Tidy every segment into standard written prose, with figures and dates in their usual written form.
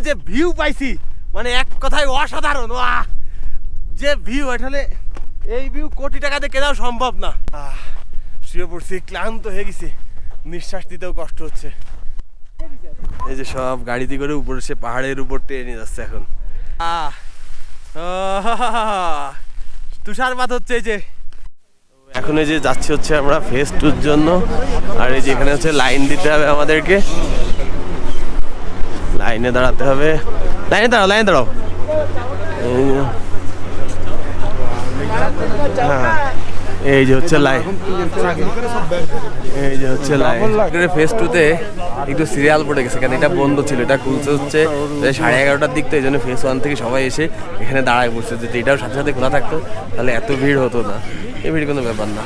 যে ভিউ পাইছি মানে এক কথায় অসাধারণ। যে ভিউ আসলে এই ভিউ কোটি টাকাতে কেনাও সম্ভব না। শুয়ে পড়ছি, ক্লান্ত হয়ে গেছি, নিঃশ্বাস দিতেও কষ্ট হচ্ছে। এই যে সব গাড়িতে করে উপরে সে পাহাড়ের উপর টেনে যাচ্ছে এখন। তুষারপাত হচ্ছে। এই যে এখন এই যে যাচ্ছি হচ্ছে আমরা ফেজ 2 জন্য। আর এই যে এখানে হচ্ছে লাইন দিতে হবে আমাদেরকে, লাইনে দাঁড়াতে হবে। লাইনে দাঁড়াও। এই যে হচ্ছে লাইন, এই যে হচ্ছে লাইন। ফেজ 2-তে একটু সিরিয়াল পড়ে গেছে, কারণ এটা বন্ধ ছিল, এটা খুলছে হচ্ছে 11:30টার দিক। তো এই জন্য ফেজ 1 থেকে সবাই এসে এখানে দাঁড়ায় পড়ছে। যদি এটাও সাথে সাথে খোলা থাকতো তাহলে এত ভিড় হতো না। এই ভিড় কোনো ব্যাপার না।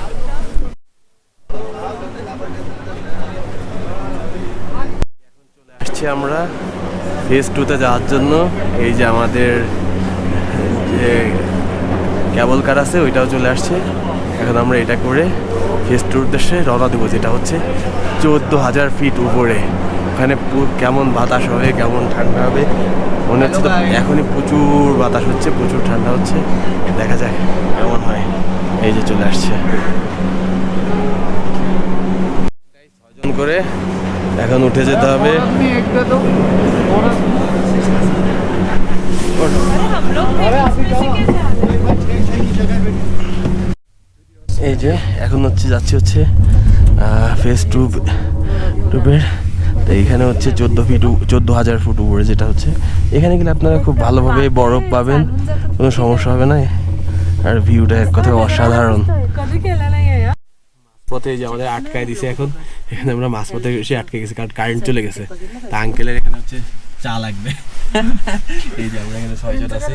আসছি আমরা ফেজ 2-তে যাওয়ার জন্য। এই যে আমাদের যে কেবল কার আছে ওইটাও চলে আসছে। এখন আমরা এটা করে ফেজ 2-র উদ্দেশ্যে রওনা দেবো, যেটা হচ্ছে 14,000 ফিট উপরে। ওখানে কেমন বাতাস হবে, কেমন ঠান্ডা হবে মনে হচ্ছে। তো এখনই প্রচুর বাতাস হচ্ছে, প্রচুর ঠান্ডা হচ্ছে। দেখা যাক কেমন হয়। এই যে চলে আসছে 6 জন করে। এখন উঠে যেতে হবে। এই যে এখন যাচ্ছি হচ্ছে ফেজ 2-এর। তো এইখানে হচ্ছে 14,000 ফুট উপরে, যেটা হচ্ছে এখানে গেলে আপনারা খুব ভালোভাবে বরফ পাবেন, কোনো সমস্যা হবে না। আর ভিউটা এক কথায় অসাধারণ। পথে যে আমাদের আটকায় দিছে, এখন এখানে আমরা মাঝপথে এসে আটকে গেছি, কারণ কারেন্ট চলে গেছে। তা আঙ্কেলের এখানে হচ্ছে চা লাগবে। এই যে আমরা এখানে 6 জন আছি।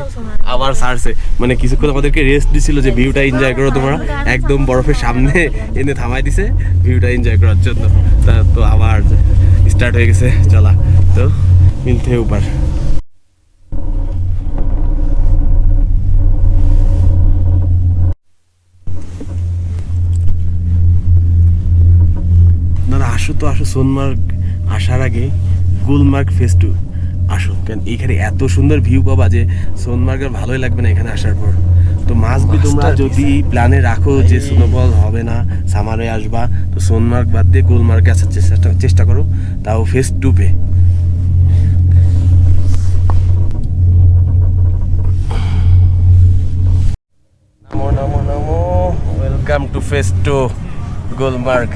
আবার ছাড়ছে, মানে কিছুক্ষণ আমাদেরকে রেস্ট দিছিল যে ভিউটা এনজয় করো তোমরা। একদম বরফের সামনে এনে থামাই দিছে ভিউটা এনজয় করার জন্য। তো আবার স্টার্ট হয়ে গেছে চলা। তো মিলতে উপর আসো সোনমার্গ আসার আগে গুলমার্গ ফেজ 2 আসো, কেন এইখানে এত সুন্দর ভিউ পাবা যে সোনমার্গের ভালোই লাগবে না এখানে আসার পর। তো মাসবি তোমরা যদি প্ল্যানে রাখো যে স্নোফল হবে না, সামারে আসবা, তো সোনমার্গ বাদ দিয়ে গুলমার্গে আসার চেষ্টা করো, তাও ফেজ 2-তে। নামো welcome to phase 2 Gulmarg.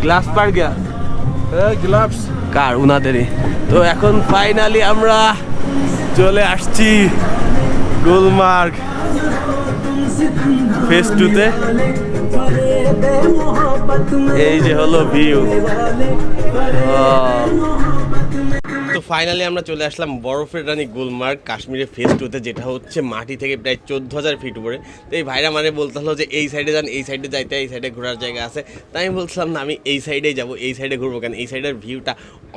Glass পার গিয়া গ্লাভস কার উনাদেরই। তো এখন ফাইনালি আমরা চলে আসছি গুলমার্গ ফেজ 2-তে। এই যে হলো ভিউ। তো ফাইনালি আমরা চলে আসলাম বরফের রানী গুলমার্গ কাশ্মীরের ফেজ 2-তে, যেটা হচ্ছে মাটি থেকে প্রায় 14,000 ফিট উপরে। তো এই ভাইরা মানে বলতে হলো যে এই সাইডে যান, এই সাইডে যাইতে, এই সাইডে ঘোরার জায়গা আছে। তাই আমি বলছিলাম না, আমি এই সাইডেই যাবো, এই সাইডে ঘুরবো। কেন এই সাইডের ভিউটা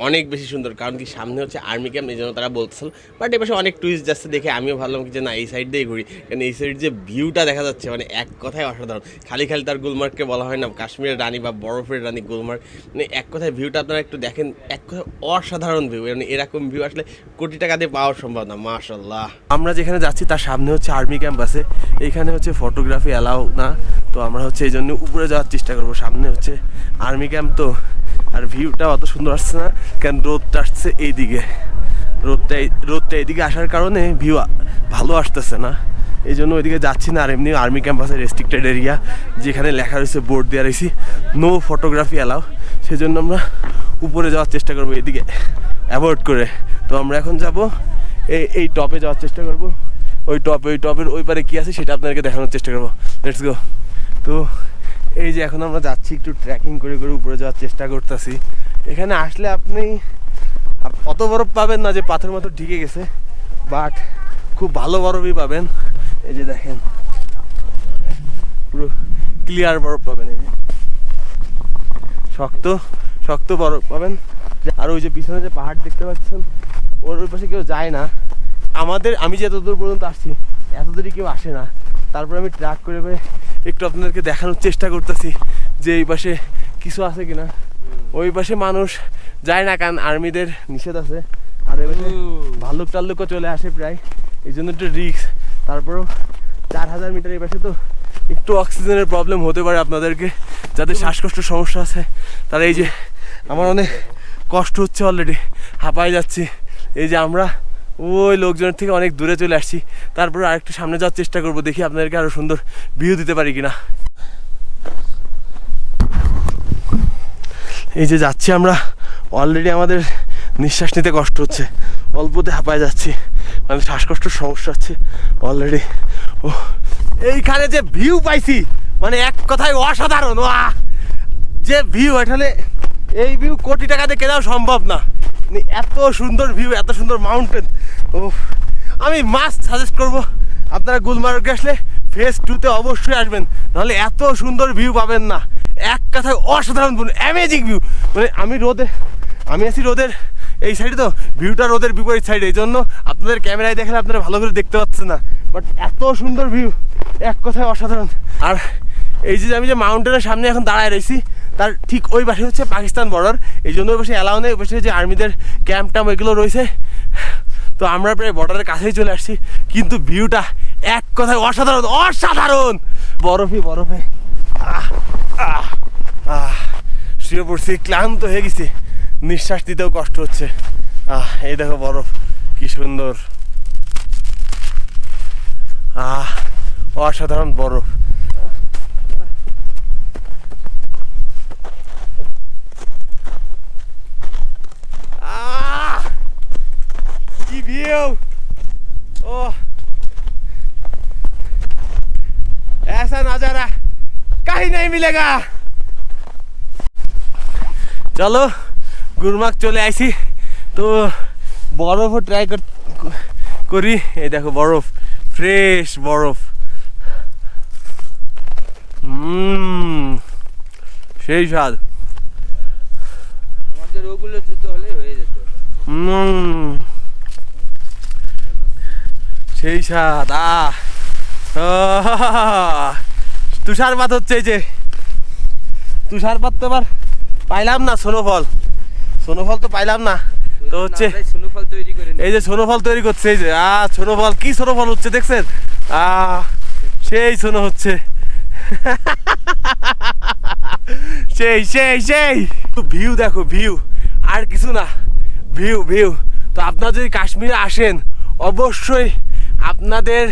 অনেক বেশি সুন্দর, কারণ কি সামনে হচ্ছে আর্মি ক্যাম্প, এই জন্য তারা বলতেছিল। বাট এ পাশে অনেক টুরিস্ট যাচ্ছে দেখে আমিও ভাবলাম কি যে না, এই সাইড দিয়েই ঘুরি। কারণ এই সাইড যে ভিউটা দেখা যাচ্ছে মানে এক কথায় অসাধারণ। খালি তার গুলমার্গকে বলা হয় না কাশ্মীরের রানী বা বরফের রানী গুলমার্গ, মানে এক কথায় ভিউটা আপনারা একটু দেখেন, এক কথায় অসাধারণ ভিউ। মানে এরকম ভিউ আসলে কোটি টাকা দিয়ে পাওয়া সম্ভব না। মাশাআল্লাহ। আমরা যেখানে যাচ্ছি তার সামনে হচ্ছে আর্মি ক্যাম্প আছে। এইখানে হচ্ছে ফটোগ্রাফি অ্যালাউ না, তো আমরা হচ্ছে এই জন্য উপরে যাওয়ার চেষ্টা করবো। সামনে হচ্ছে আর্মি ক্যাম্প, তো আর ভিউটা অত সুন্দর আসছে না, কারণ রোদটা আসছে এইদিকে। রোদটা এইদিকে আসার কারণে ভিউ ভালো আসতেছে না, এই জন্য ওইদিকে যাচ্ছি না। আর এমনি আর্মি ক্যাম্প আছে রেস্ট্রিক্টেড এরিয়া, যেখানে লেখা রয়েছে, বোর্ড দেওয়া রয়েছে নো ফটোগ্রাফি অ্যালাউ। সেজন্য আমরা উপরে যাওয়ার চেষ্টা করবো এদিকে অ্যাভয়েড করে। তো আমরা এখন যাব এই টপে যাওয়ার চেষ্টা করব। ওই টপের ওই পারে কী আছে সেটা আপনাদেরকে দেখানোর চেষ্টা করবো। Let's go. তো এই যে এখন আমরা যাচ্ছি একটু ট্রেকিং করে উপরে যাওয়ার চেষ্টা করতেছি। এখানে আসলে আপনি অত বরফ পাবেন না যে পাথর মতো ঢেকে গেছে, বাট খুব ভালো বরফই পাবেন। এই যে দেখেন পুরো ক্লিয়ার বরফ পাবেন, এই যে শক্ত শক্ত বরফ পাবেন। আর ওই যে পিছনে যে পাহাড় দেখতে পাচ্ছেন, ওই পাশে কেউ যায় না। আমি যে এত দূর পর্যন্ত আসছি, এত দূরই কেউ আসে না। তারপরে আমি ট্র্যাক করে একটু আপনাদেরকে দেখানোর চেষ্টা করতেছি যে এই পাশে কিছু আছে কিনা। ওই পাশে মানুষ যায় না, কারণ আর্মিদের নিষেধ আছে। আর এই পাশে ভাল্লুক টাল্লুকও চলে আসে প্রায়, এই জন্য একটু রিস্ক। তারপরেও 4000 মিটার এই পাশে তো একটু অক্সিজেনের প্রবলেম হতে পারে আপনাদেরকে, যাদের শ্বাসকষ্টের সমস্যা আছে তারা। এই যে আমার অনেক কষ্ট হচ্ছে, অলরেডি হাঁপাই যাচ্ছি। এই যে আমরা ওই লোকজনের থেকে অনেক দূরে চলে আসছি, তারপরে আরেকটু সামনে যাওয়ার চেষ্টা করবো, দেখি আপনাদেরকে আরো সুন্দর ভিউ দিতে পারি কিনা। এই যে যাচ্ছি আমরা, অলরেডি আমাদের নিঃশ্বাস নিতে কষ্ট হচ্ছে, অল্পতে হাঁপায় যাচ্ছি, মানে শ্বাসকষ্টের সমস্যা হচ্ছে অলরেডি। ও এইখানে যে ভিউ পাইছি, মানে এক কথায় অসাধারণ। যে ভিউ, এখানে এই ভিউ কোটি টাকাতে কেনাও সম্ভব না। এত সুন্দর ভিউ, এত সুন্দর মাউন্টেন। ও আমি মাস্ট সাজেস্ট করবো আপনারা গুলমার্গে আসলে ফেজ 2-তে অবশ্যই আসবেন, নাহলে এত সুন্দর ভিউ পাবেন না। এক কথায় অসাধারণ, অ্যামেজিং ভিউ। মানে আমি আছি রোদের এই সাইডে, তো ভিউটা রোদের বিপরীত সাইডে, এই জন্য আপনাদের ক্যামেরায় দেখলে আপনারা ভালো করে দেখতে পাচ্ছেন না, বাট এত সুন্দর ভিউ, এক কথায় অসাধারণ। আর এই যে আমি যে মাউন্টেনের সামনে এখন দাঁড়ায় রয়েছি, তার ঠিক ওই পাশে হচ্ছে পাকিস্তান বর্ডার, এই জন্য ওই পাশে অ্যালাউ নেই। ওই পাশে যে আর্মিদের ক্যাম্প ট্যাম্প এগুলো রয়েছে, তো আমরা প্রায় বর্ডারের কাছেই চলে আসছি, কিন্তু ভিউটা এক কথায় অসাধারণ, অসাধারণ। বরফে শুয়ে পড়ছি, ক্লান্ত হয়ে গেছি, নিঃশ্বাস দিতেও কষ্ট হচ্ছে। এই দেখো বরফ কি সুন্দর, অসাধারণ বরফ। কি ভিউ, ও ऐसा नजारा कहीं नहीं मिलेगा। চলো গুলমার্গ চলে আইছি, তো বরফও ট্রাই করি। এই দেখো বরফ, ফ্রেশ বরফ, সেই স্বাদ। আমাদের ওগুলো জুতো হলে হয়ে যেত। সেই স্বাদ। তুষারপাত হচ্ছে, এই যে তুষারপাত তো এবার পাইলাম না, স্নোফল তো পাইলাম না, তো হচ্ছে স্নোফল তৈরি করে, এই যে স্নোফল তৈরি করছে। এই যে স্নোফল, কি স্নোফল হচ্ছে দেখছেন, সেই স্নো হচ্ছে, সেই ভিউ দেখো, ভিউ আর কিছু না, ভিউ। তো আপনারা যদি কাশ্মীরে আসেন, অবশ্যই আপনাদের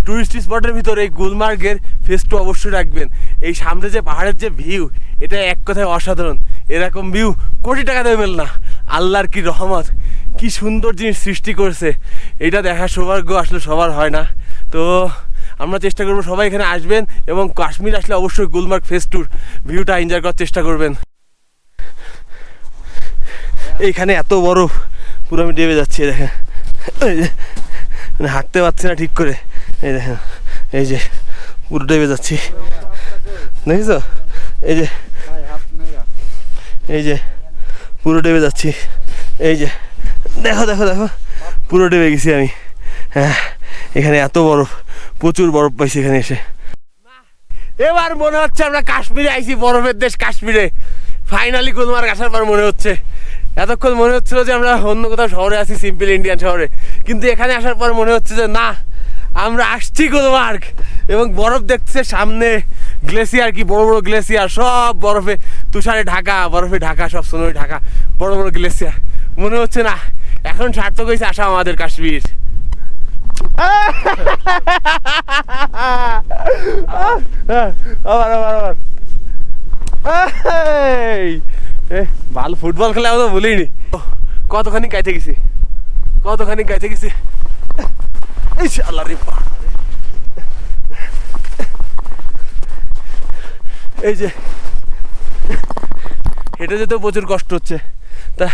টুরিস্ট স্পটের ভিতরে এই গুলমার্গের ফেজ 2 অবশ্যই রাখবেন। এই সামনে যে পাহাড়ের যে ভিউ, এটা এক কথায় অসাধারণ। এরকম ভিউ কোটি টাকা দেবে না। আল্লাহর কি রহমত, কি সুন্দর জিনিস সৃষ্টি করছে, এটা দেখার সৌভাগ্য আসলে সবার হয় না। তো আমরা চেষ্টা করবো সবাই এখানে আসবেন, এবং কাশ্মীর আসলে অবশ্যই গুলমার্গ ফেজ 2 ভিউটা এনজয় করার চেষ্টা করবেন। এইখানে এত বরফ, পুরো আমি ডেবে যাচ্ছি, দেখেন হাঁটতে পারছি না ঠিক করে। এই দেখেন, এই যে পুরো ডেবে যাচ্ছি, দেখেছো? এই যে পুরো ডেবে যাচ্ছি, এই যে দেখো পুরো ডেবে গেছি আমি। হ্যাঁ, এখানে এত বরফ, প্রচুর বরফ পাইছি এখানে এসে। এবার মনে হচ্ছে আমরা কাশ্মীরে আইছি, বরফের দেশ কাশ্মীরে। ফাইনালি গুলমার্গ আসার পর মনে হচ্ছে, এতক্ষণ মনে হচ্ছিল যে আমরা অন্য কোথাও শহরে আছি, সিম্পল ইন্ডিয়ান শহরে, কিন্তু এখানে আসার পর মনে হচ্ছে যে না, আমরা আসছি গুলমার্গ। এবং বরফ দেখছে সামনে, গ্লেসিয়ার, কি বড় বড় গ্লেসিয়ার, সব বরফে তুষারে ঢাকা, বরফে ঢাকা, সব সোনোয় ঢাকা, বড় বড় গ্লেসিয়ার। মনে হচ্ছে না, এখন সার্থক হয়েছে আসা আমাদের কাশ্মীর। ভালো ফুটবল খেলে আমরা বলিনি, কতখানি গাইতে গেছি। আল্লাহ রে, এই যে হেঁটে যেতেও প্রচুর কষ্ট হচ্ছে। তা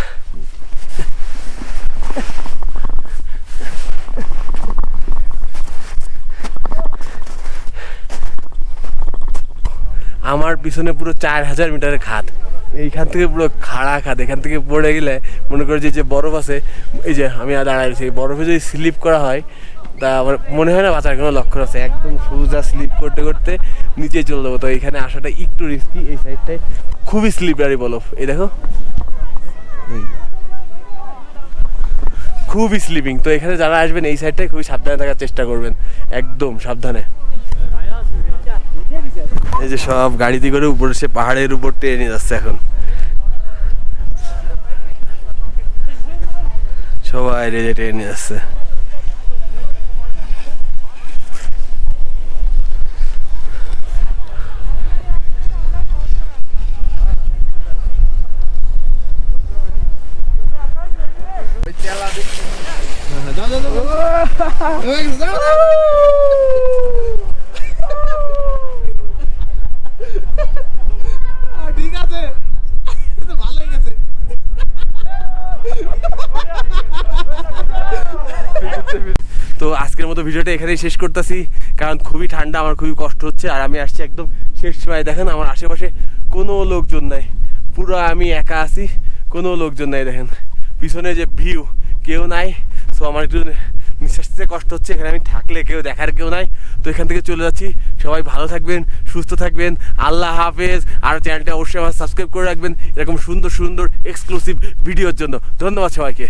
আমার পিছনে পুরো 4000 মিটারের খাদ, এইখান থেকে পুরো খাড়া খাদ। এখান থেকে পড়ে গেলে মনে করি যে বরফ আছে, এই যে আমি দাঁড়ায় রয়েছি, বরফে যদি স্লিপ করা হয় তা আমার মনে হয় না বাঁচার কোনো লক্ষণ আছে, একদম সোজা স্লিপ করতে করতে নিচে চলে যাবো। তো এখানে আসাটা একটু রিস্কি, এই সাইডটায় খুবই স্লিপারি বরফ, এই দেখো খুবই স্লিপিং। তো এখানে যারা আসবেন এই সাইডটায় খুবই সাবধানে থাকার চেষ্টা করবেন, একদম সাবধানে। এই যে সব গাড়িতে করে উপরে সে পাহাড়ের উপর টেনে নিয়ে যাচ্ছে এখন, সবাই রেজে টেনে নিয়ে যাচ্ছে। ঠিক আছে, ভালোই গেছে। তো আজকের মতো ভিডিওটা এখানেই শেষ করতেছি, কারণ খুবই ঠান্ডা, আমার খুবই কষ্ট হচ্ছে। আর আমি আসছি একদম শেষ সময়, দেখেন আমার আশেপাশে কোনো লোকজন নাই, পুরো আমি একা আছি, কোনো লোকজন নাই। দেখেন পিছনে যে ভিউ, কেউ নাই। সো আমার একটু নিঃশ্বাস নিতে কষ্ট হচ্ছে, এখানে আমি থাকলে কেউ দেখার কেউ নাই। তো এখান থেকে চলে যাচ্ছি, সবাই ভালো থাকবেন, সুস্থ থাকবেন, আল্লাহ হাফেজ। আর চ্যানেলটা অবশ্যই আমার সাবস্ক্রাইব করে রাখবেন এরকম সুন্দর সুন্দর এক্সক্লুসিভ ভিডিওর জন্য। ধন্যবাদ সবাইকে।